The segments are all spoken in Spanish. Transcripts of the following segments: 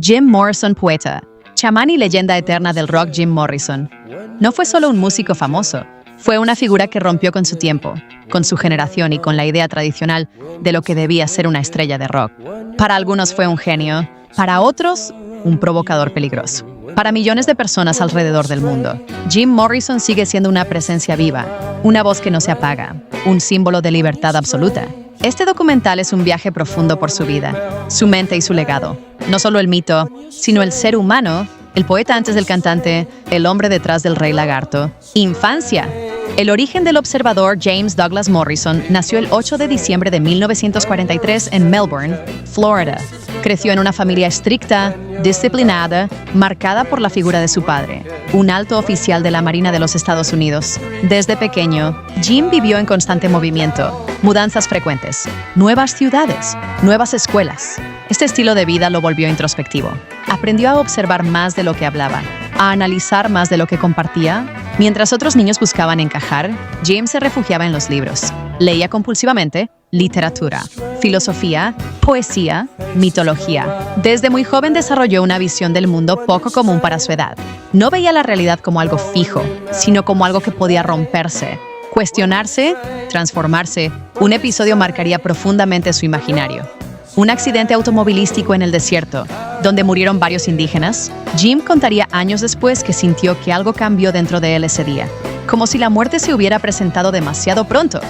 Jim Morrison, poeta, chamán y leyenda eterna del rock. Jim Morrison no fue solo un músico famoso, fue una figura que rompió con su tiempo, con su generación y con la idea tradicional de lo que debía ser una estrella de rock. Para algunos fue un genio, para otros, un provocador peligroso. Para millones de personas alrededor del mundo, Jim Morrison sigue siendo una presencia viva, una voz que no se apaga, un símbolo de libertad absoluta. Este documental es un viaje profundo por su vida, su mente y su legado. No solo el mito, sino el ser humano, el poeta antes del cantante, el hombre detrás del rey lagarto. Infancia. El origen del observador James Douglas Morrison nació el 8 de diciembre de 1943 en Melbourne, Florida. Creció en una familia estricta, disciplinada, marcada por la figura de su padre, un alto oficial de la Marina de los Estados Unidos. Desde pequeño, Jim vivió en constante movimiento, mudanzas frecuentes, nuevas ciudades, nuevas escuelas. Este estilo de vida lo volvió introspectivo. Aprendió a observar más de lo que hablaba, a analizar más de lo que compartía. Mientras otros niños buscaban encajar, Jim se refugiaba en los libros. Leía compulsivamente literatura, filosofía, poesía, mitología. Desde muy joven desarrolló una visión del mundo poco común para su edad. No veía la realidad como algo fijo, sino como algo que podía romperse, cuestionarse, transformarse. Un episodio marcaría profundamente su imaginario. Un accidente automovilístico en el desierto, donde murieron varios indígenas. Jim contaría años después que sintió que algo cambió dentro de él ese día, como si la muerte se hubiera presentado demasiado pronto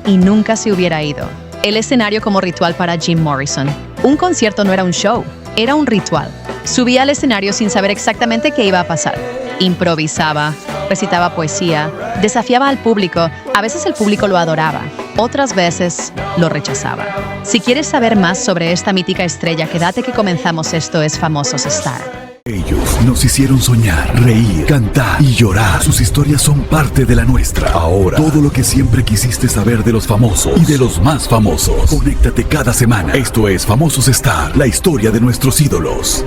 y nunca se hubiera ido. El escenario como ritual para Jim Morrison. Un concierto no era un show, era un ritual. Subía al escenario sin saber exactamente qué iba a pasar. Improvisaba, recitaba poesía, desafiaba al público. A veces el público lo adoraba, otras veces lo rechazaba. Si quieres saber más sobre esta mítica estrella, quédate que comenzamos. Esto es Famosos Star. Ellos nos hicieron soñar, reír, cantar y llorar. Sus historias son parte de la nuestra. Ahora, todo lo que siempre quisiste saber de los famosos y de los más famosos. Conéctate cada semana. Esto es Famosos Star, la historia de nuestros ídolos.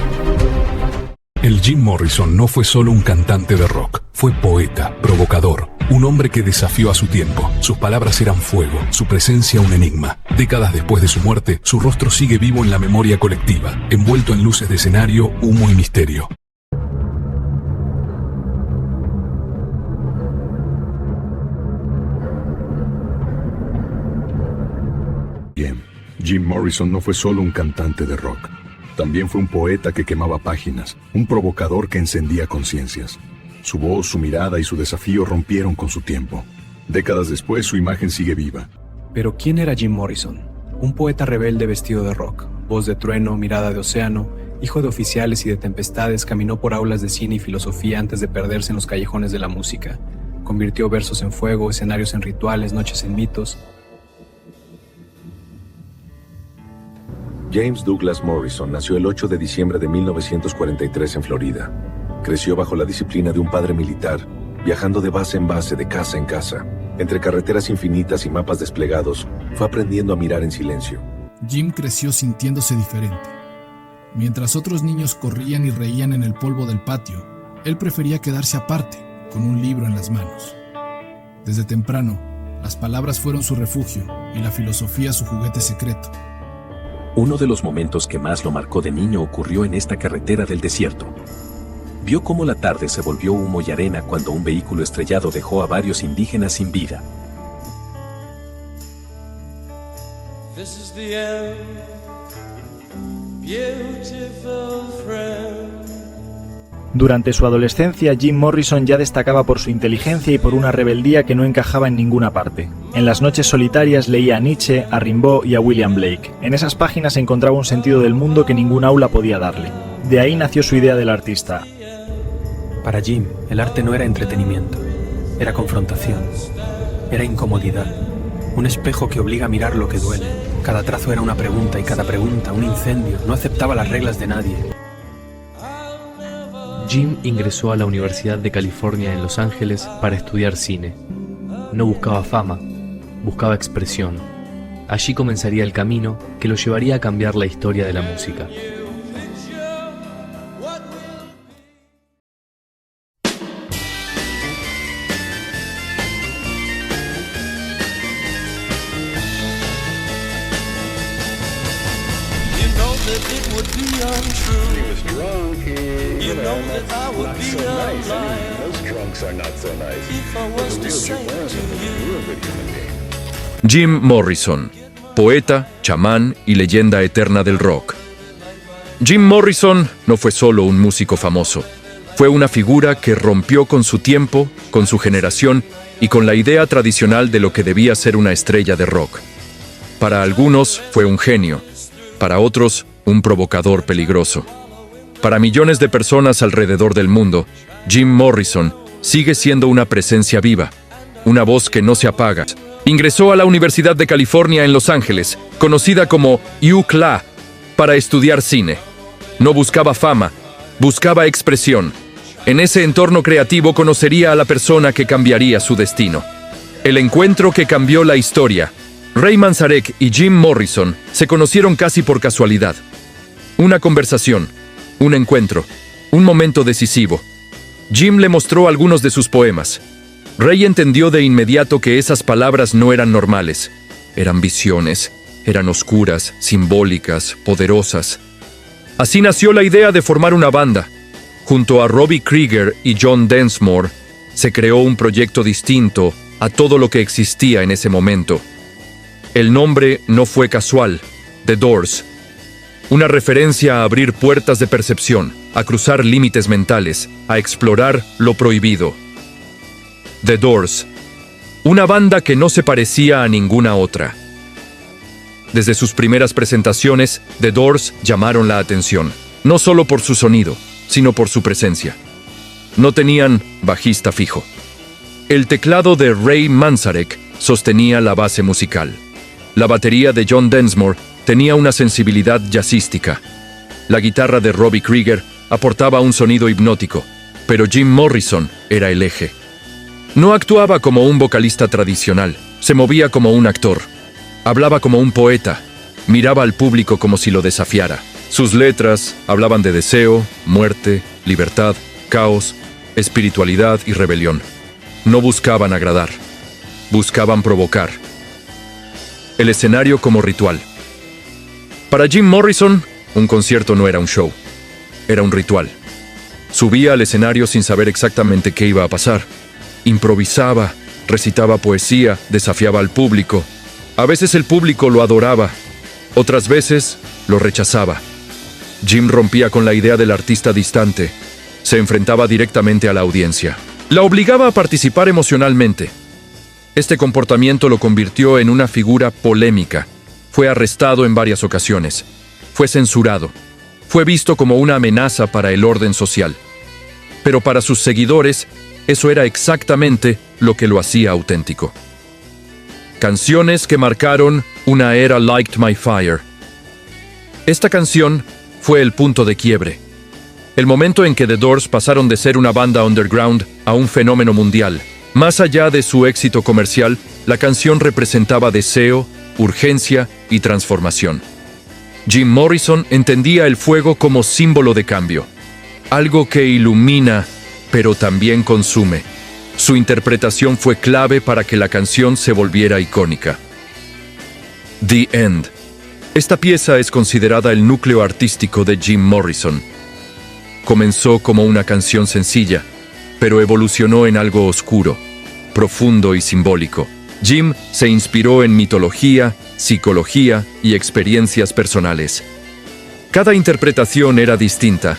El Jim Morrison no fue solo un cantante de rock, fue poeta, provocador, un hombre que desafió a su tiempo. Sus palabras eran fuego, su presencia un enigma. Décadas después de su muerte, su rostro sigue vivo en la memoria colectiva, envuelto en luces de escenario, humo y misterio. Jim Morrison no fue solo un cantante de rock. También fue un poeta que quemaba páginas, un provocador que encendía conciencias. Su voz, su mirada y su desafío rompieron con su tiempo. Décadas después, su imagen sigue viva. Pero ¿quién era Jim Morrison? Un poeta rebelde vestido de rock, voz de trueno, mirada de océano, hijo de oficiales y de tempestades, caminó por aulas de cine y filosofía antes de perderse en los callejones de la música. Convirtió versos en fuego, escenarios en rituales, noches en mitos. James Douglas Morrison nació el 8 de diciembre de 1943 en Florida. Creció bajo la disciplina de un padre militar, viajando de base en base, de casa en casa. Entre carreteras infinitas y mapas desplegados, fue aprendiendo a mirar en silencio. Jim creció sintiéndose diferente. Mientras otros niños corrían y reían en el polvo del patio, él prefería quedarse aparte, con un libro en las manos. Desde temprano, las palabras fueron su refugio y la filosofía su juguete secreto. Uno de los momentos que más lo marcó de niño ocurrió en esta carretera del desierto. Vio cómo la tarde se volvió humo y arena cuando un vehículo estrellado dejó a varios indígenas sin vida. This is the end, beautiful friend. Durante su adolescencia, Jim Morrison ya destacaba por su inteligencia y por una rebeldía que no encajaba en ninguna parte. En las noches solitarias leía a Nietzsche, a Rimbaud y a William Blake. En esas páginas encontraba un sentido del mundo que ningún aula podía darle. De ahí nació su idea del artista. Para Jim, el arte no era entretenimiento, era confrontación, era incomodidad, un espejo que obliga a mirar lo que duele. Cada trazo era una pregunta y cada pregunta un incendio, no aceptaba las reglas de nadie. Jim ingresó a la Universidad de California en Los Ángeles para estudiar cine. No buscaba fama, buscaba expresión. Allí comenzaría el camino que lo llevaría a cambiar la historia de la música. That it would be untrue. He was drunk, you know that I would be a liar. Most drunks are not so nice. If I was to say to you. Jim Morrison, poeta, chamán y leyenda eterna del rock. Jim Morrison no fue solo un músico famoso. Fue una figura que rompió con su tiempo, con su generación y con la idea tradicional de lo que debía ser una estrella de rock. Para algunos fue un genio, para otros un provocador peligroso. Para millones de personas alrededor del mundo, Jim Morrison sigue siendo una presencia viva, una voz que no se apaga. Ingresó a la Universidad de California en Los Ángeles, conocida como UCLA, para estudiar cine. No buscaba fama, buscaba expresión. En ese entorno creativo conocería a la persona que cambiaría su destino. El encuentro que cambió la historia. Ray Manzarek y Jim Morrison se conocieron casi por casualidad. Una conversación, un encuentro, un momento decisivo. Jim le mostró algunos de sus poemas. Ray entendió de inmediato que esas palabras no eran normales. Eran visiones, eran oscuras, simbólicas, poderosas. Así nació la idea de formar una banda. Junto a Robbie Krieger y John Densmore, se creó un proyecto distinto a todo lo que existía en ese momento. El nombre no fue casual, The Doors. Una referencia a abrir puertas de percepción, a cruzar límites mentales, a explorar lo prohibido. The Doors, una banda que no se parecía a ninguna otra. Desde sus primeras presentaciones, The Doors llamaron la atención, no solo por su sonido, sino por su presencia. No tenían bajista fijo. El teclado de Ray Manzarek sostenía la base musical. La batería de John Densmore tenía una sensibilidad jazzística. La guitarra de Robbie Krieger aportaba un sonido hipnótico, pero Jim Morrison era el eje. No actuaba como un vocalista tradicional, se movía como un actor. Hablaba como un poeta, miraba al público como si lo desafiara. Sus letras hablaban de deseo, muerte, libertad, caos, espiritualidad y rebelión. No buscaban agradar, buscaban provocar. El escenario como ritual. Para Jim Morrison, un concierto no era un show, era un ritual. Subía al escenario sin saber exactamente qué iba a pasar. Improvisaba, recitaba poesía, desafiaba al público. A veces el público lo adoraba, otras veces lo rechazaba. Jim rompía con la idea del artista distante. Se enfrentaba directamente a la audiencia. La obligaba a participar emocionalmente. Este comportamiento lo convirtió en una figura polémica. Fue arrestado en varias ocasiones. Fue censurado. Fue visto como una amenaza para el orden social. Pero para sus seguidores, eso era exactamente lo que lo hacía auténtico. Canciones que marcaron una era Light My Fire. Esta canción fue el punto de quiebre. El momento en que The Doors pasaron de ser una banda underground a un fenómeno mundial. Más allá de su éxito comercial, la canción representaba deseo, urgencia y transformación. Jim Morrison entendía el fuego como símbolo de cambio. Algo que ilumina, pero también consume. Su interpretación fue clave para que la canción se volviera icónica. The End. Esta pieza es considerada el núcleo artístico de Jim Morrison. Comenzó como una canción sencilla, pero evolucionó en algo oscuro, profundo y simbólico. Jim se inspiró en mitología, psicología y experiencias personales. Cada interpretación era distinta.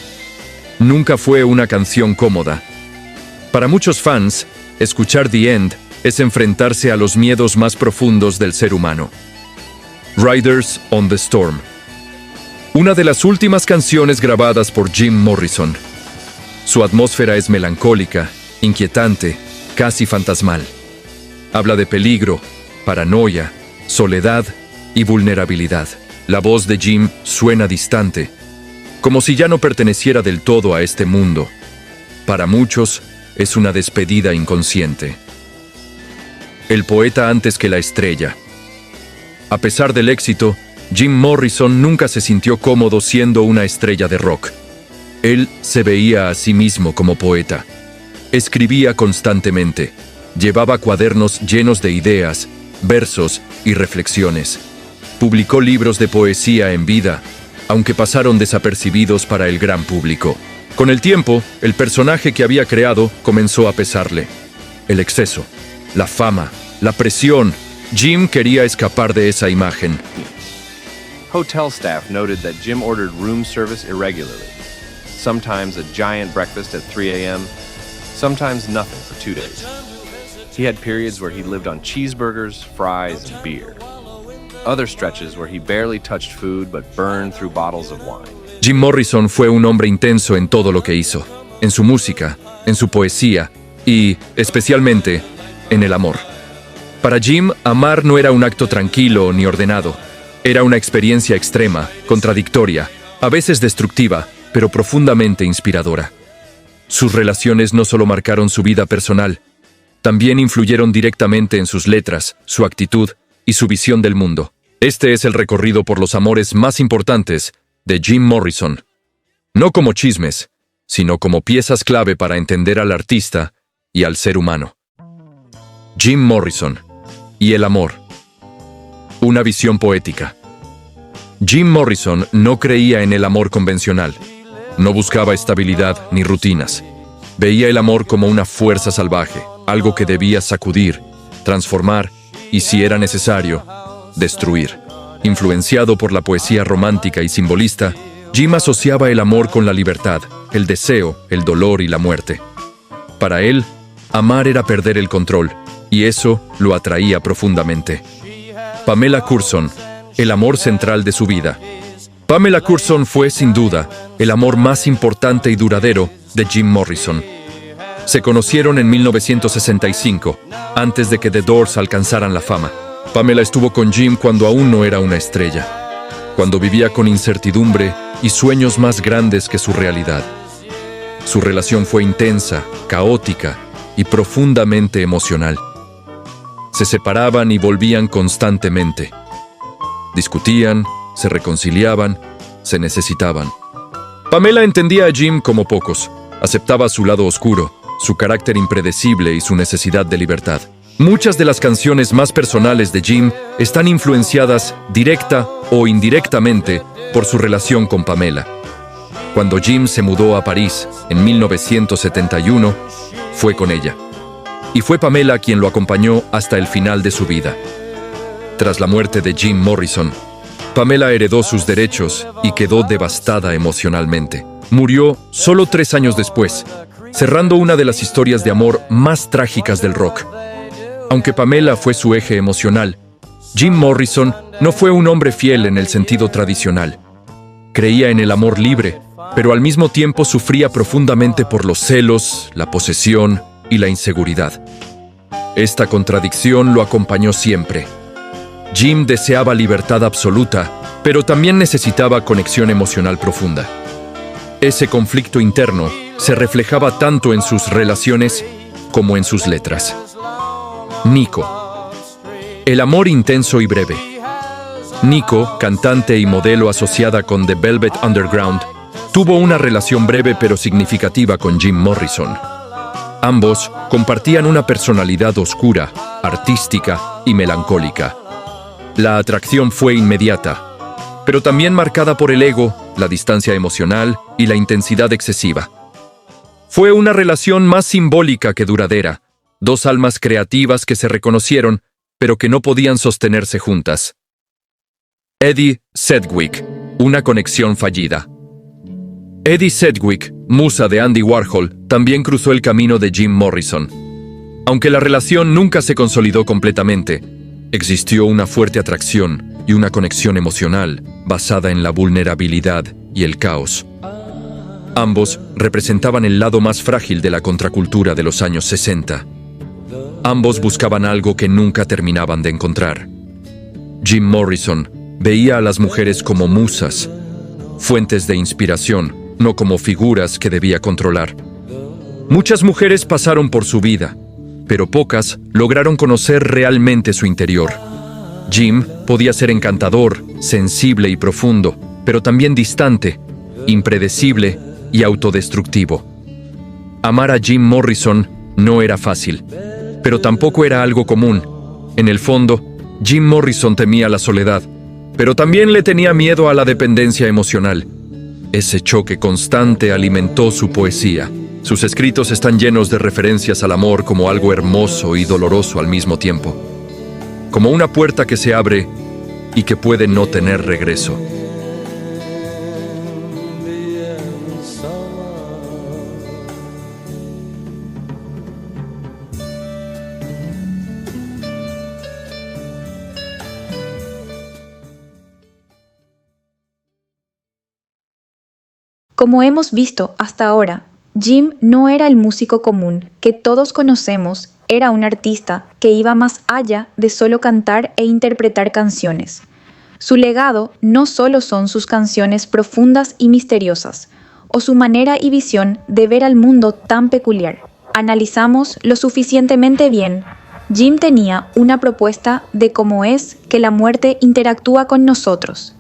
Nunca fue una canción cómoda. Para muchos fans, escuchar The End es enfrentarse a los miedos más profundos del ser humano. Riders on the Storm. Una de las últimas canciones grabadas por Jim Morrison. Su atmósfera es melancólica, inquietante, casi fantasmal. Habla de peligro, paranoia, soledad y vulnerabilidad. La voz de Jim suena distante, como si ya no perteneciera del todo a este mundo. Para muchos, es una despedida inconsciente. El poeta antes que la estrella. A pesar del éxito, Jim Morrison nunca se sintió cómodo siendo una estrella de rock. Él se veía a sí mismo como poeta. Escribía constantemente. Llevaba cuadernos llenos de ideas, versos y reflexiones. Publicó libros de poesía en vida, aunque pasaron desapercibidos para el gran público. Con el tiempo, el personaje que había creado comenzó a pesarle. El exceso, la fama, la presión. Jim quería escapar de esa imagen. Hotel staff noted that Jim ordered room service irregularly. Sometimes a giant breakfast at 3 a.m., sometimes nothing for 2 days. He had periods where he lived on cheeseburgers, fries, and beer. Other stretches where he barely touched food but burned through bottles of wine. Jim Morrison fue un hombre intenso en todo lo que hizo, en su música, en su poesía y, especialmente, en el amor. Para Jim, amar no era un acto tranquilo ni ordenado. Era una experiencia extrema, contradictoria, a veces destructiva, pero profundamente inspiradora. Sus relaciones no solo marcaron su vida personal, también influyeron directamente en sus letras, su actitud y su visión del mundo. Este es el recorrido por los amores más importantes de Jim Morrison. No como chismes, sino como piezas clave para entender al artista y al ser humano. Jim Morrison y el amor. Una visión poética. Jim Morrison no creía en el amor convencional. No buscaba estabilidad ni rutinas. Veía el amor como una fuerza salvaje, algo que debía sacudir, transformar y, si era necesario, destruir. Influenciado por la poesía romántica y simbolista, Jim asociaba el amor con la libertad, el deseo, el dolor y la muerte. Para él, amar era perder el control, y eso lo atraía profundamente. Pamela Curson, el amor central de su vida. Pamela Curson fue, sin duda, el amor más importante y duradero de Jim Morrison. Se conocieron en 1965, antes de que The Doors alcanzaran la fama. Pamela estuvo con Jim cuando aún no era una estrella, cuando vivía con incertidumbre y sueños más grandes que su realidad. Su relación fue intensa, caótica y profundamente emocional. Se separaban y volvían constantemente. Discutían, se reconciliaban, se necesitaban. Pamela entendía a Jim como pocos. Aceptaba su lado oscuro, su carácter impredecible y su necesidad de libertad. Muchas de las canciones más personales de Jim están influenciadas directa o indirectamente por su relación con Pamela. Cuando Jim se mudó a París en 1971, fue con ella. Y fue Pamela quien lo acompañó hasta el final de su vida. Tras la muerte de Jim Morrison, Pamela heredó sus derechos y quedó devastada emocionalmente. Murió solo 3 años después, cerrando una de las historias de amor más trágicas del rock. Aunque Pamela fue su eje emocional, Jim Morrison no fue un hombre fiel en el sentido tradicional. Creía en el amor libre, pero al mismo tiempo sufría profundamente por los celos, la posesión y la inseguridad. Esta contradicción lo acompañó siempre. Jim deseaba libertad absoluta, pero también necesitaba conexión emocional profunda. Ese conflicto interno se reflejaba tanto en sus relaciones como en sus letras. Nico. El amor intenso y breve. Nico, cantante y modelo asociada con The Velvet Underground, tuvo una relación breve pero significativa con Jim Morrison. Ambos compartían una personalidad oscura, artística y melancólica. La atracción fue inmediata, pero también marcada por el ego, la distancia emocional y la intensidad excesiva. Fue una relación más simbólica que duradera, 2 almas creativas que se reconocieron, pero que no podían sostenerse juntas. Eddie Sedgwick, una conexión fallida. Eddie Sedgwick, musa de Andy Warhol, también cruzó el camino de Jim Morrison. Aunque la relación nunca se consolidó completamente, existió una fuerte atracción y una conexión emocional basada en la vulnerabilidad y el caos. Ambos representaban el lado más frágil de la contracultura de los años 60. Ambos buscaban algo que nunca terminaban de encontrar. Jim Morrison veía a las mujeres como musas, fuentes de inspiración, no como figuras que debía controlar. Muchas mujeres pasaron por su vida, pero pocas lograron conocer realmente su interior. Jim podía ser encantador, sensible y profundo, pero también distante, impredecible y autodestructivo. Amar a Jim Morrison no era fácil, pero tampoco era algo común. En el fondo, Jim Morrison temía la soledad, Pero también le tenía miedo a la dependencia emocional. Ese choque constante alimentó su poesía. Sus escritos están llenos de referencias al amor como algo hermoso y doloroso al mismo tiempo. Como una puerta que se abre y que puede no tener regreso. Como hemos visto hasta ahora, Jim no era el músico común que todos conocemos, era un artista que iba más allá de solo cantar e interpretar canciones. Su legado no solo son sus canciones profundas y misteriosas, o su manera y visión de ver al mundo tan peculiar. Analizamos lo suficientemente bien. Jim tenía una propuesta de cómo es que la muerte interactúa con nosotros.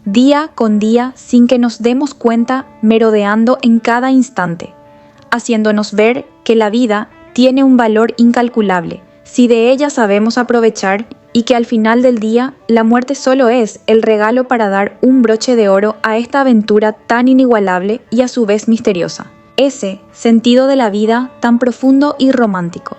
Día con día sin que nos demos cuenta, merodeando en cada instante, haciéndonos ver que la vida tiene un valor incalculable, si de ella sabemos aprovechar, y que al final del día la muerte solo es el regalo para dar un broche de oro a esta aventura tan inigualable y a su vez misteriosa. Ese sentido de la vida tan profundo y romántico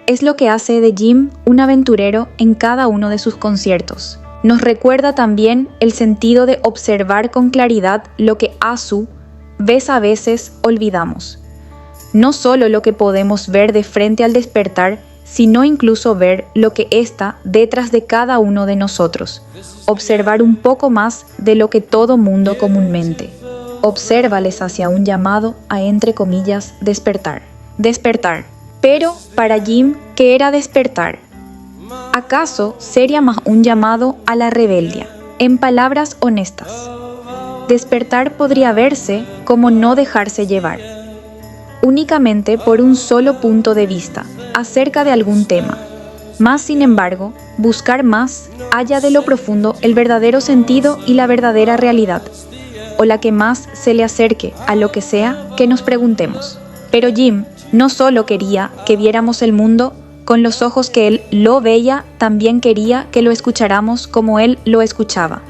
es lo que hace de Jim un aventurero en cada uno de sus conciertos. Nos recuerda también el sentido de observar con claridad lo que a su vez a veces olvidamos. No solo lo que podemos ver de frente al despertar, sino incluso ver lo que está detrás de cada uno de nosotros. Observar un poco más de lo que todo mundo comúnmente. Obsérvales hacia un llamado a, entre comillas, despertar. Despertar. Pero para Jim, ¿qué era despertar? ¿Acaso sería más un llamado a la rebeldía? En palabras honestas, despertar podría verse como no dejarse llevar, únicamente por un solo punto de vista, acerca de algún tema. Más sin embargo, buscar más allá de lo profundo el verdadero sentido y la verdadera realidad, o la que más se le acerque a lo que sea que nos preguntemos. Pero Jim no solo quería que viéramos el mundo con los ojos que él lo veía, también quería que lo escucháramos como él lo escuchaba.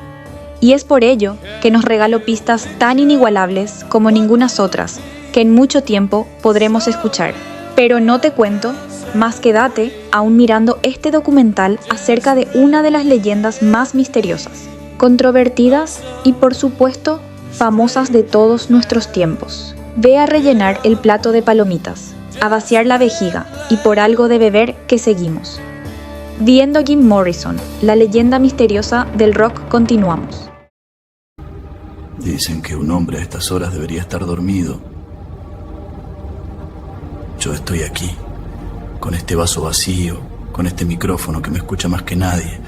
Y es por ello que nos regaló pistas tan inigualables como ningunas otras, que en mucho tiempo podremos escuchar. Pero no te cuento, más quédate aún mirando este documental acerca de una de las leyendas más misteriosas, controvertidas y por supuesto famosas de todos nuestros tiempos. Ve a rellenar el plato de palomitas, a vaciar la vejiga y por algo de beber que seguimos. Viendo Jim Morrison, la leyenda misteriosa del rock, continuamos. Dicen que un hombre a estas horas debería estar dormido. Yo estoy aquí, con este vaso vacío, con este micrófono que me escucha más que nadie.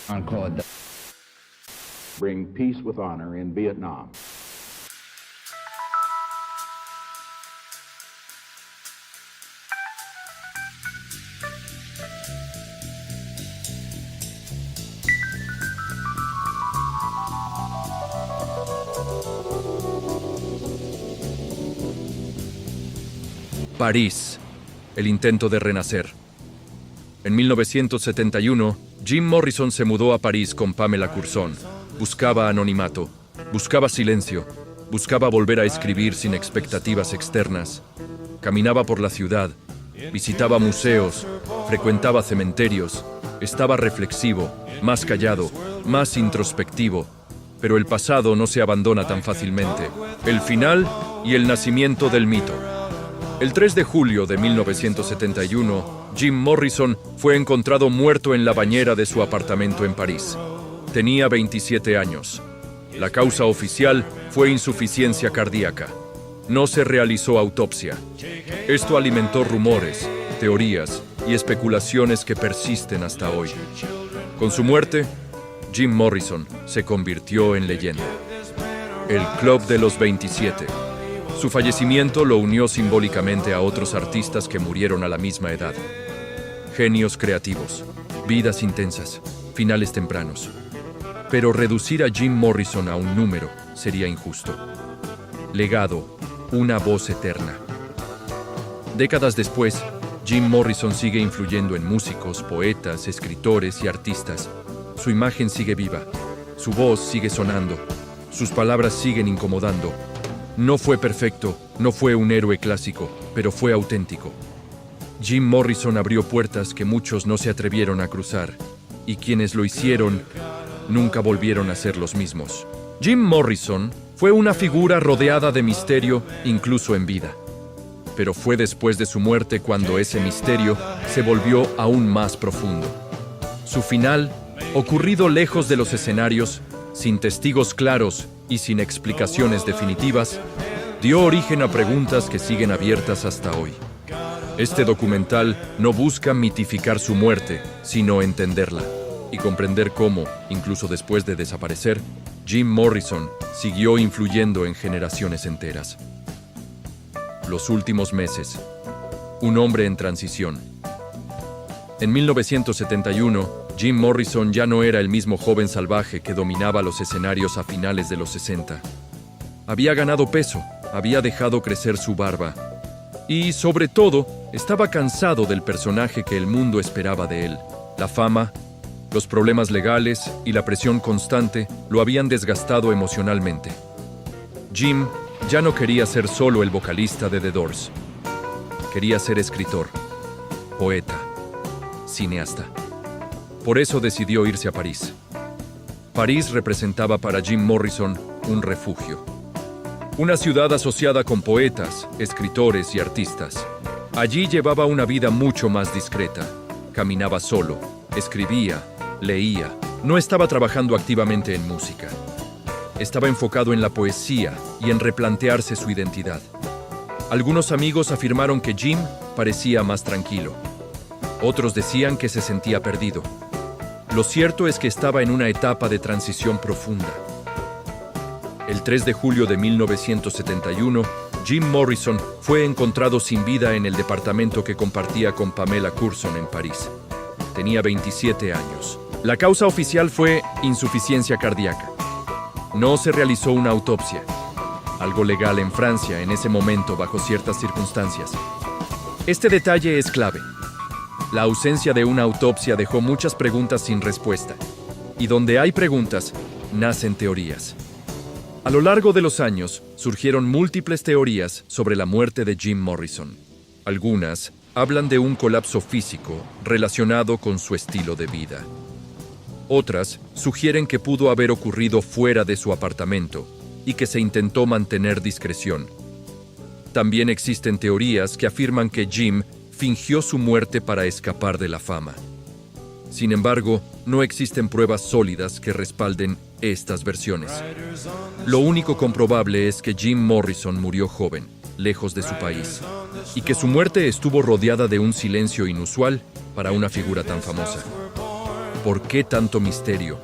Encore. Bring peace with honor in Vietnam. París, el intento de renacer. En 1971, Jim Morrison se mudó a París con Pamela Courson. Buscaba anonimato, buscaba silencio, buscaba volver a escribir sin expectativas externas. Caminaba por la ciudad, visitaba museos, frecuentaba cementerios, estaba reflexivo, más callado, más introspectivo. Pero el pasado no se abandona tan fácilmente. El final y el nacimiento del mito. El 3 de julio de 1971, Jim Morrison fue encontrado muerto en la bañera de su apartamento en París. Tenía 27 años. La causa oficial fue insuficiencia cardíaca. No se realizó autopsia. Esto alimentó rumores, teorías y especulaciones que persisten hasta hoy. Con su muerte, Jim Morrison se convirtió en leyenda. El Club de los 27. Su fallecimiento lo unió simbólicamente a otros artistas que murieron a la misma edad. Genios creativos, vidas intensas, finales tempranos. Pero reducir a Jim Morrison a un número sería injusto. Legado, una voz eterna. Décadas después, Jim Morrison sigue influyendo en músicos, poetas, escritores y artistas. Su imagen sigue viva, su voz sigue sonando, sus palabras siguen incomodando. No fue perfecto, no fue un héroe clásico, pero fue auténtico. Jim Morrison abrió puertas que muchos no se atrevieron a cruzar, y quienes lo hicieron nunca volvieron a ser los mismos. Jim Morrison fue una figura rodeada de misterio, incluso en vida. Pero fue después de su muerte cuando ese misterio se volvió aún más profundo. Su final, ocurrido lejos de los escenarios, sin testigos claros y sin explicaciones definitivas, dio origen a preguntas que siguen abiertas hasta hoy. Este documental no busca mitificar su muerte, sino entenderla y comprender cómo, incluso después de desaparecer, Jim Morrison siguió influyendo en generaciones enteras. Los últimos meses. Un hombre en transición. En 1971, Jim Morrison ya no era el mismo joven salvaje que dominaba los escenarios a finales de los 60. Había ganado peso, había dejado crecer su barba y, sobre todo, estaba cansado del personaje que el mundo esperaba de él. La fama, los problemas legales y la presión constante lo habían desgastado emocionalmente. Jim ya no quería ser solo el vocalista de The Doors. Quería ser escritor, poeta, cineasta. Por eso decidió irse a París. París representaba para Jim Morrison un refugio. Una ciudad asociada con poetas, escritores y artistas. Allí llevaba una vida mucho más discreta. Caminaba solo, escribía, leía. No estaba trabajando activamente en música. Estaba enfocado en la poesía y en replantearse su identidad. Algunos amigos afirmaron que Jim parecía más tranquilo. Otros decían que se sentía perdido. Lo cierto es que estaba en una etapa de transición profunda. El 3 de julio de 1971, Jim Morrison fue encontrado sin vida en el departamento que compartía con Pamela Curson en París. Tenía 27 años. La causa oficial fue insuficiencia cardíaca. No se realizó una autopsia, algo legal en Francia en ese momento bajo ciertas circunstancias. Este detalle es clave. La ausencia de una autopsia dejó muchas preguntas sin respuesta. Y donde hay preguntas, nacen teorías. A lo largo de los años, surgieron múltiples teorías sobre la muerte de Jim Morrison. Algunas hablan de un colapso físico relacionado con su estilo de vida. Otras sugieren que pudo haber ocurrido fuera de su apartamento y que se intentó mantener discreción. También existen teorías que afirman que Jim fingió su muerte para escapar de la fama. Sin embargo, no existen pruebas sólidas que respalden estas versiones. Lo único comprobable es que Jim Morrison murió joven, lejos de su país, y que su muerte estuvo rodeada de un silencio inusual para una figura tan famosa. ¿Por qué tanto misterio?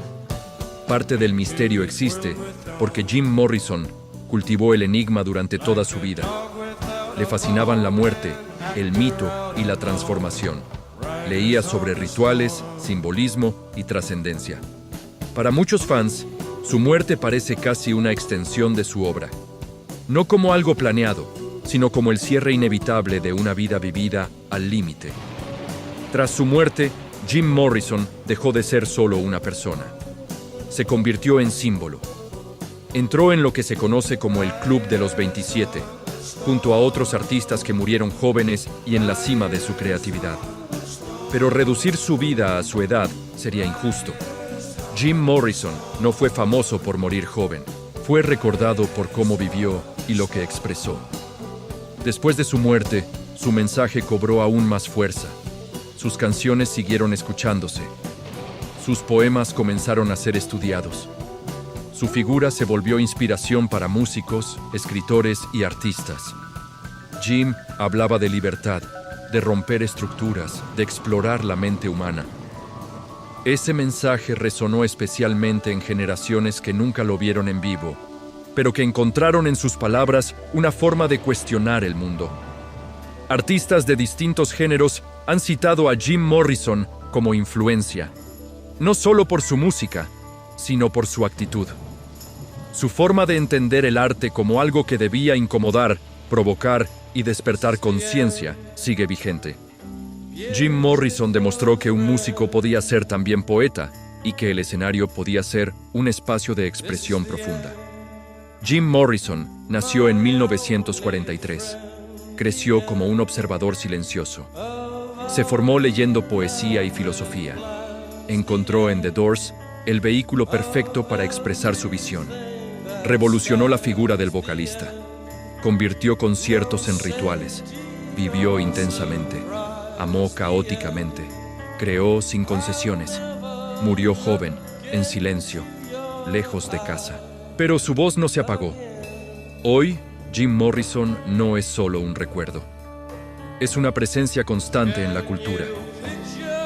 Parte del misterio existe porque Jim Morrison cultivó el enigma durante toda su vida. Le fascinaban la muerte, el mito y la transformación. Leía sobre rituales, simbolismo y trascendencia. Para muchos fans, su muerte parece casi una extensión de su obra. No como algo planeado, sino como el cierre inevitable de una vida vivida al límite. Tras su muerte, Jim Morrison dejó de ser solo una persona. Se convirtió en símbolo. Entró en lo que se conoce como el Club de los 27, junto a otros artistas que murieron jóvenes y en la cima de su creatividad. Pero reducir su vida a su edad sería injusto. Jim Morrison no fue famoso por morir joven. Fue recordado por cómo vivió y lo que expresó. Después de su muerte, su mensaje cobró aún más fuerza. Sus canciones siguieron escuchándose. Sus poemas comenzaron a ser estudiados. Su figura se volvió inspiración para músicos, escritores y artistas. Jim hablaba de libertad, de romper estructuras, de explorar la mente humana. Ese mensaje resonó especialmente en generaciones que nunca lo vieron en vivo, pero que encontraron en sus palabras una forma de cuestionar el mundo. Artistas de distintos géneros han citado a Jim Morrison como influencia, no solo por su música, sino por su actitud. Su forma de entender el arte como algo que debía incomodar, provocar y despertar conciencia sigue vigente. Jim Morrison demostró que un músico podía ser también poeta y que el escenario podía ser un espacio de expresión profunda. Jim Morrison nació en 1943. Creció como un observador silencioso. Se formó leyendo poesía y filosofía. Encontró en The Doors el vehículo perfecto para expresar su visión. Revolucionó la figura del vocalista. Convirtió conciertos en rituales. Vivió intensamente. Amó caóticamente. Creó sin concesiones. Murió joven, en silencio, lejos de casa. Pero su voz no se apagó. Hoy, Jim Morrison no es solo un recuerdo. Es una presencia constante en la cultura.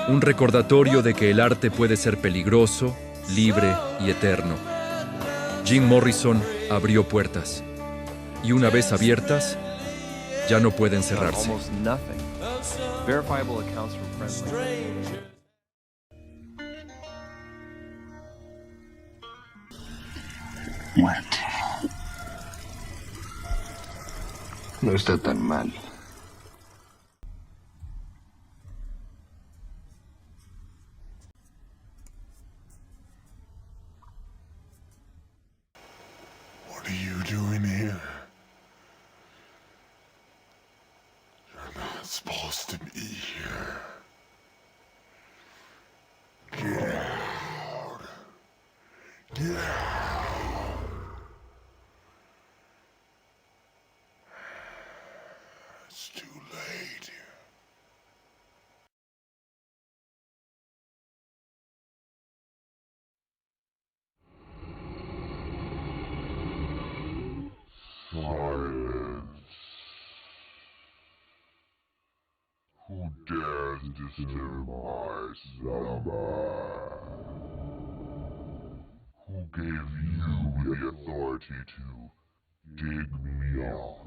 Un recordatorio de que el arte puede ser peligroso, libre y eterno. Jim Morrison abrió puertas. Y una vez abiertas, ya no pueden cerrarse. Almost nothing. Verifiable accounts from friends. Muerte. No está tan mal. What are you doing here? You're not supposed to be here. Get out. Get out. It's too late. Silence. Who dares disturb my slumber? Who gave you the authority to dig me up?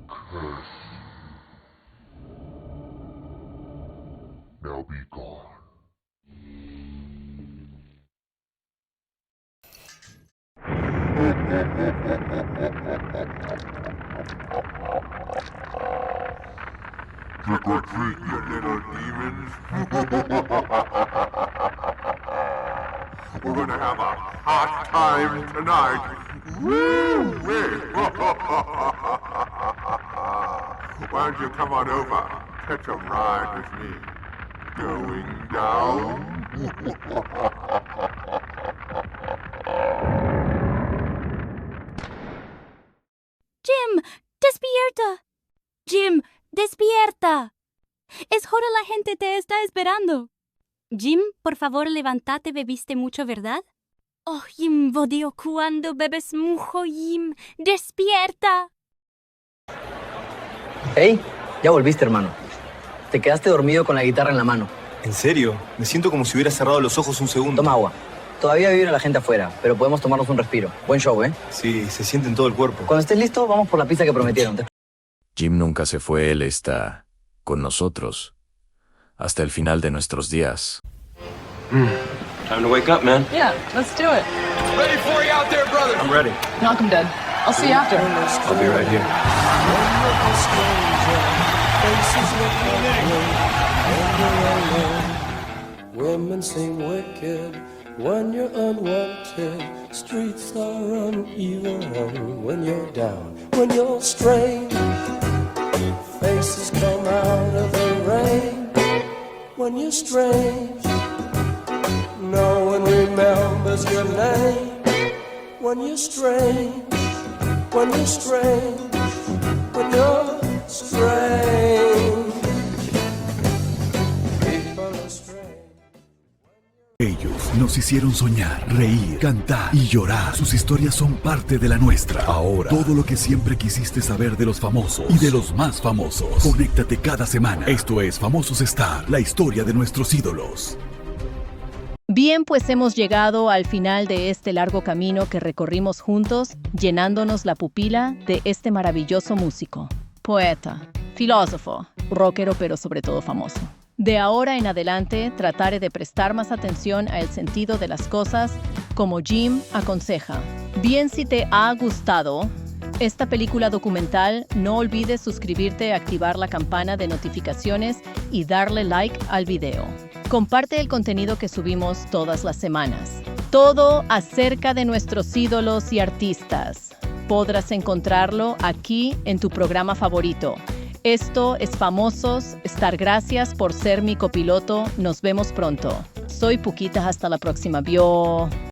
Curse you. Now be gone. Trick or treat, you little demons. We're gonna have a hot time tonight. Woo-wee. Why don't you come on over, catch a ride with me? Going down? Jim, despierta. Jim, despierta. Es hora, la gente te está esperando. Jim, por favor, levántate, bebiste mucho, ¿verdad? Oh, Jim, odio cuando bebes mucho, Jim. Despierta. Hey, ya volviste, hermano. Te quedaste dormido con la guitarra en la mano. ¿En serio? Me siento como si hubiera cerrado los ojos un segundo. Toma agua. Todavía vive la gente afuera, pero podemos tomarnos un respiro. Buen show, ¿eh? Sí, se siente en todo el cuerpo. Cuando estés listo, vamos por la pizza que prometieron. Jim nunca se fue, él está con nosotros hasta el final de nuestros días. Time to wake up, man. Yeah, let's do it. Ready for you out there, brother? I'm ready. Malcolm dead. I'll see you after. I'll be right here. Women seem wicked when you're unwanted. Streets are uneven when you're down. When you're strange, faces come out of the rain. When you're strange, no one remembers your name. When you're strange, when you're strange, when you're strange. Ellos nos hicieron soñar, reír, cantar y llorar. Sus historias son parte de la nuestra. Ahora, todo lo que siempre quisiste saber de los famosos y de los más famosos. Conéctate cada semana. Esto es Famosos Star, la historia de nuestros ídolos. Bien, pues hemos llegado al final de este largo camino que recorrimos juntos, llenándonos la pupila de este maravilloso músico, poeta, filósofo, rockero, pero sobre todo famoso. De ahora en adelante trataré de prestar más atención al sentido de las cosas, como Jim aconseja. Bien, si te ha gustado esta película documental, no olvides suscribirte, activar la campana de notificaciones y darle like al video. Comparte el contenido que subimos todas las semanas. Todo acerca de nuestros ídolos y artistas. Podrás encontrarlo aquí en tu programa favorito. Esto es Famosos. Gracias por ser mi copiloto. Nos vemos pronto. Soy Puquita. Hasta la próxima.